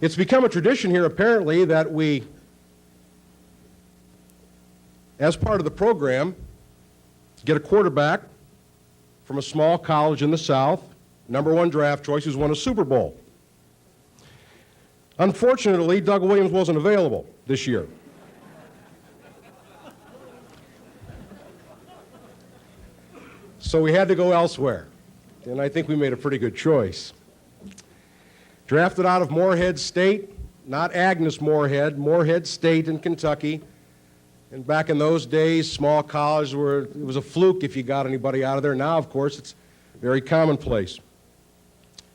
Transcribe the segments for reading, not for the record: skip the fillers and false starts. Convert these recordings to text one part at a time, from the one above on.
It's become a tradition here, apparently, that we, as part of the program, get a quarterback from a small college in the South, #1 draft choice, who's won a Super Bowl. Unfortunately, Doug Williams wasn't available this year. So we had to go elsewhere, and I think we made a pretty good choice. Drafted out of Morehead State, not Agnes Morehead, Morehead State in Kentucky. And back in those days, small colleges it was a fluke if you got anybody out of there. Now, of course, it's very commonplace.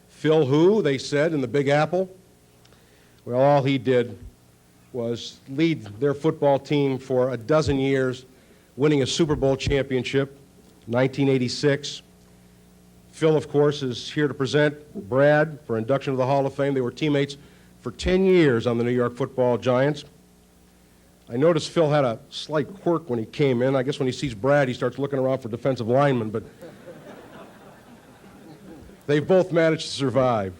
Phil who, they said, in the Big Apple? Well, all he did was lead their football team for a dozen years, winning a Super Bowl championship, 1986. Phil, of course, is here to present Brad for induction to the Hall of Fame. They were teammates for 10 years on the New York Football Giants. I noticed Phil had a slight quirk when he came in. I guess when he sees Brad, he starts looking around for defensive linemen, but they've both managed to survive.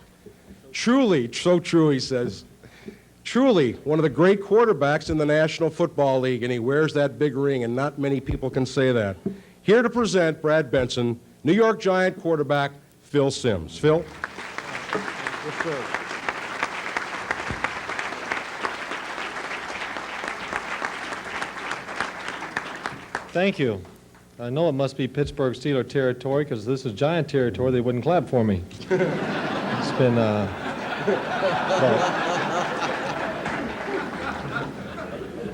Truly, so true, he says, truly one of the great quarterbacks in the National Football League, and he wears that big ring, and not many people can say that. Here to present Brad Benson, New York Giant quarterback Phil Simms. Phil? Yes, sir. Thank you. I know it must be Pittsburgh Steelers territory because this is Giant territory. They wouldn't clap for me. It's been,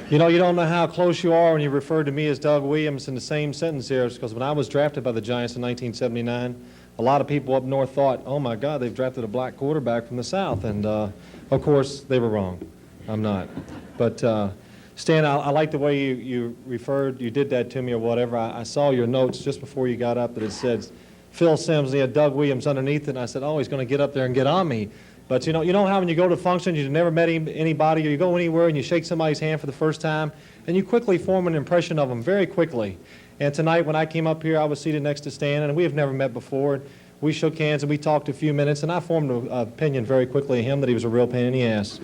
you know, you don't know how close you are when you refer to me as Doug Williams in the same sentence here, because when I was drafted by the Giants in 1979, a lot of people up north thought, oh my God, they've drafted a black quarterback from the South. And of course, they were wrong. I'm not. But Stan, I like the way you did that to me or whatever. I saw your notes just before you got up that it said Phil Simms, and he had Doug Williams underneath it, and I said, oh, he's going to get up there and get on me. But you know how when you go to functions, you've never met anybody, or you go anywhere and you shake somebody's hand for the first time, and you quickly form an impression of them very quickly. And tonight when I came up here, I was seated next to Stan, and we have never met before. We shook hands and we talked a few minutes, and I formed an opinion very quickly of him that he was a real pain in the ass.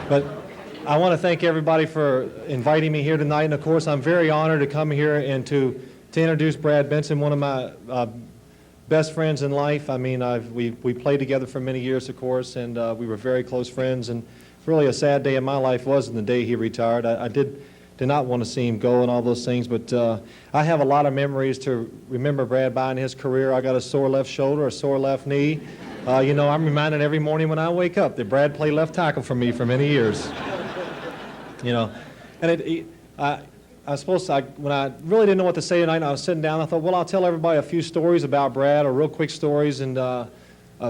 But I want to thank everybody for inviting me here tonight, and of course I'm very honored to come here and to introduce Brad Benson, one of my best friends in life. I mean, we played together for many years, of course, and we were very close friends, and really a sad day in my life was the day he retired. I did not want to see him go and all those things, but I have a lot of memories to remember Brad by in his career. I got a sore left shoulder, a sore left knee. You know, I'm reminded every morning when I wake up that Brad played left tackle for me for many years. You know, and I was supposed to, when I really didn't know what to say tonight, and I was sitting down, I thought, well, I'll tell everybody a few stories about Brad, or real quick stories, and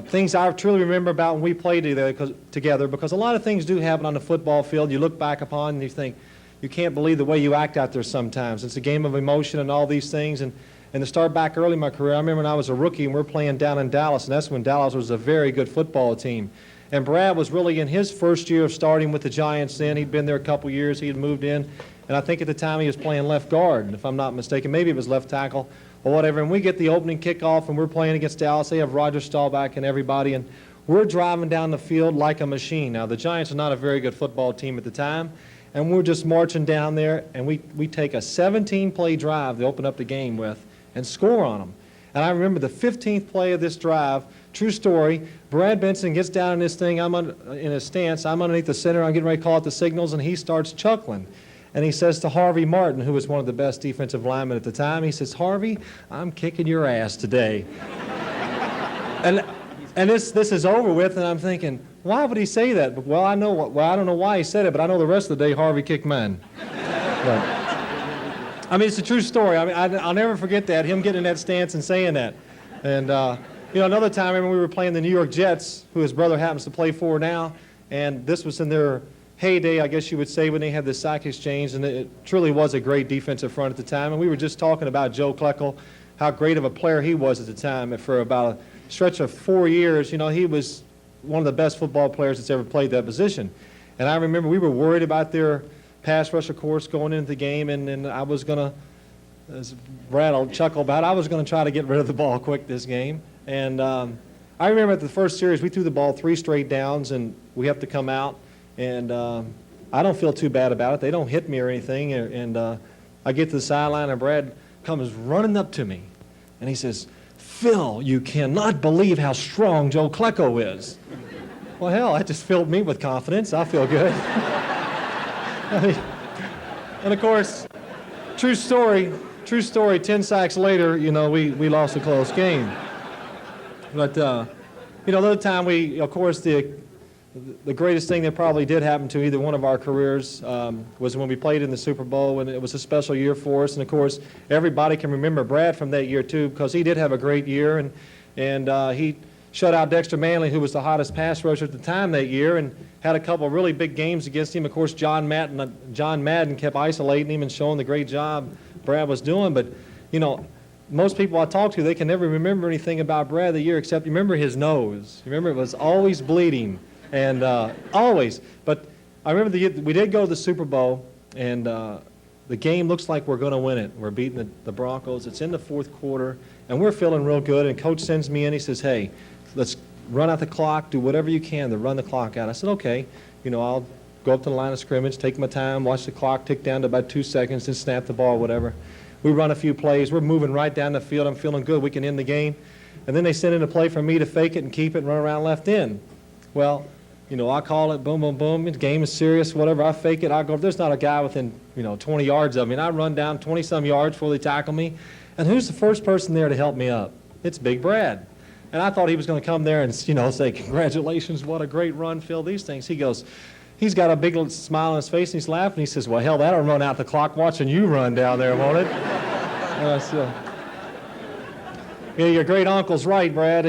things I truly remember about when we played together, because a lot of things do happen on the football field. You look back upon and you think, you can't believe the way you act out there sometimes. It's a game of emotion and all these things. And to start back early in my career, I remember when I was a rookie and we were playing down in Dallas, and that's when Dallas was a very good football team. And Brad was really in his first year of starting with the Giants then. He'd been there a couple years. He had moved in. And I think at the time he was playing left guard, and if I'm not mistaken. Maybe it was left tackle or whatever. And we get the opening kickoff, and we're playing against Dallas. They have Roger Staubach and everybody. And we're driving down the field like a machine. Now, the Giants are not a very good football team at the time. And we're just marching down there, and we take a 17-play drive to open up the game with and score on them. And I remember the 15th play of this drive, true story, Brad Benson gets down in this thing, I'm in his stance, I'm underneath the center, I'm getting ready to call out the signals, and he starts chuckling. And he says to Harvey Martin, who was one of the best defensive linemen at the time, he says, Harvey, I'm kicking your ass today. And this is over with, and I'm thinking, why would he say that? Well, I don't know why he said it, but I know the rest of the day Harvey kicked mine. But, I mean, it's a true story. I mean, I'll never forget that, him getting in that stance and saying that. And, you know, another time, I remember we were playing the New York Jets, who his brother happens to play for now, and this was in their heyday, I guess you would say, when they had the sack exchange, and it truly was a great defensive front at the time. And we were just talking about Joe Kleckel, how great of a player he was at the time. And for about a stretch of 4 years, you know, he was one of the best football players that's ever played that position. And I remember we were worried about their pass rush, of course, going into the game, and I was going to as Brad will chuckle about, I was going to try to get rid of the ball quick this game. And I remember at the first series, we threw the ball 3 straight downs, and we have to come out. And I don't feel too bad about it. They don't hit me or anything. And I get to the sideline, and Brad comes running up to me, and he says, "Phil, you cannot believe how strong Joe Klecko is." Well, hell, that just filled me with confidence. I feel good. And of course, true story, 10 sacks later, we lost a close game. But, the other time of course, the greatest thing that probably did happen to either one of our careers was when we played in the Super Bowl, and it was a special year for us. And, of course, everybody can remember Brad from that year, too, because he did have a great year, and he shut out Dexter Manley, who was the hottest pass rusher at the time that year, and had a couple of really big games against him. Of course, John Madden kept isolating him and showing the great job Brad was doing. But, most people I talk to, they can never remember anything about Brad the year except remember his nose. Remember, it was always bleeding, and always. But I remember we did go to the Super Bowl, and the game looks like we're going to win it. We're beating the Broncos. It's in the 4th quarter, and we're feeling real good. And Coach sends me in. He says, "Hey, let's run out the clock, do whatever you can to run the clock out." I said, "Okay." I'll go up to the line of scrimmage, take my time, watch the clock tick down to about 2 seconds, then snap the ball, whatever. We run a few plays. We're moving right down the field. I'm feeling good. We can end the game. And then they send in a play for me to fake it and keep it and run around left end. Well, I call it, boom, boom, boom. The game is serious, whatever. I fake it. I go, there's not a guy within, 20 yards of me. And I run down 20-some yards before they tackle me. And who's the first person there to help me up? It's Big Brad. And I thought he was going to come there and, say, "Congratulations, what a great run, Phil," these things. He goes, he's got a big little smile on his face, and he's laughing. He says, "Well, hell, that'll run out the clock watching you run down there, won't it?" Your great uncle's right, Brad.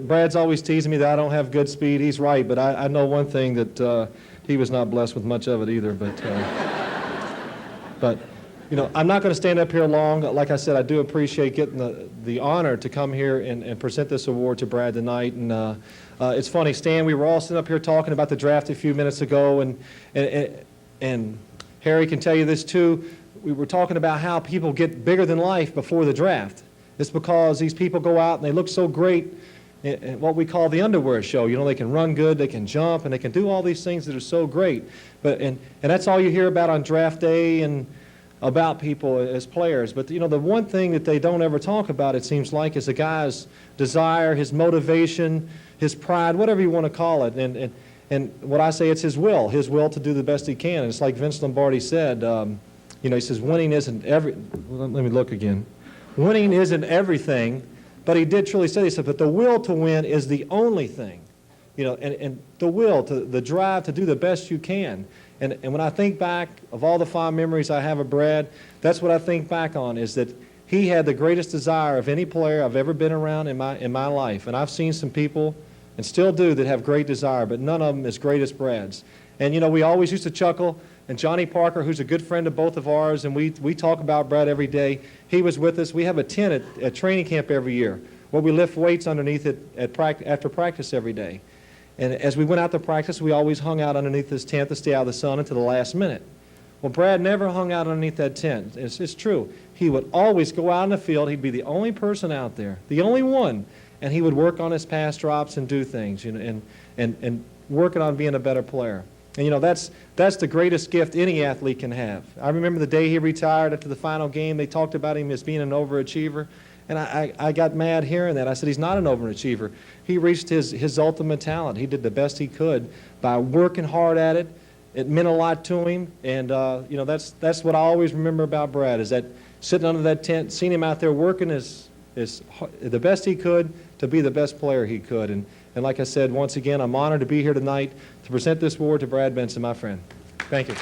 Brad's always teasing me that I don't have good speed. He's right, but I know one thing, that he was not blessed with much of it either. But I'm not going to stand up here long. Like I said, I do appreciate getting the honor to come here and present this award to Brad tonight. And it's funny, Stan, we were all sitting up here talking about the draft a few minutes ago, and Harry can tell you this too. We were talking about how people get bigger than life before the draft. It's because these people go out and they look so great in what we call the underwear show. They can run good, they can jump, and they can do all these things that are so great. And that's all you hear about on draft day and about people as players. But the one thing that they don't ever talk about, it seems like, is a guy's desire, his motivation, his pride, whatever you want to call it. And what I say, it's his will to do the best he can. And it's like Vince Lombardi said, he says, winning isn't let me look again. Winning isn't everything, but he did truly say, he said, but the will to win is the only thing. And the will, the drive to do the best you can. And when I think back of all the fond memories I have of Brad, that's what I think back on, is that he had the greatest desire of any player I've ever been around in my life. And I've seen some people, and still do, that have great desire, but none of them as great as Brad's. And we always used to chuckle, and Johnny Parker, who's a good friend of both of ours, and we talk about Brad every day. He was with us. We have a tent at training camp every year where we lift weights underneath it after practice every day. And as we went out to practice, we always hung out underneath this tent to stay out of the sun until the last minute. Well, Brad never hung out underneath that tent. It's true. He would always go out in the field. He'd be the only person out there, the only one, and he would work on his pass drops and do things, and working on being a better player. And that's the greatest gift any athlete can have. I remember the day he retired after the final game. They talked about him as being an overachiever, and I got mad hearing that. I said, he's not an overachiever. He reached his ultimate talent. He did the best he could by working hard at it. It meant a lot to him, and that's what I always remember about Brad, is that sitting under that tent, seeing him out there working the best he could to be the best player he could. And like I said, once again, I'm honored to be here tonight to present this award to Brad Benson, my friend. Thank you.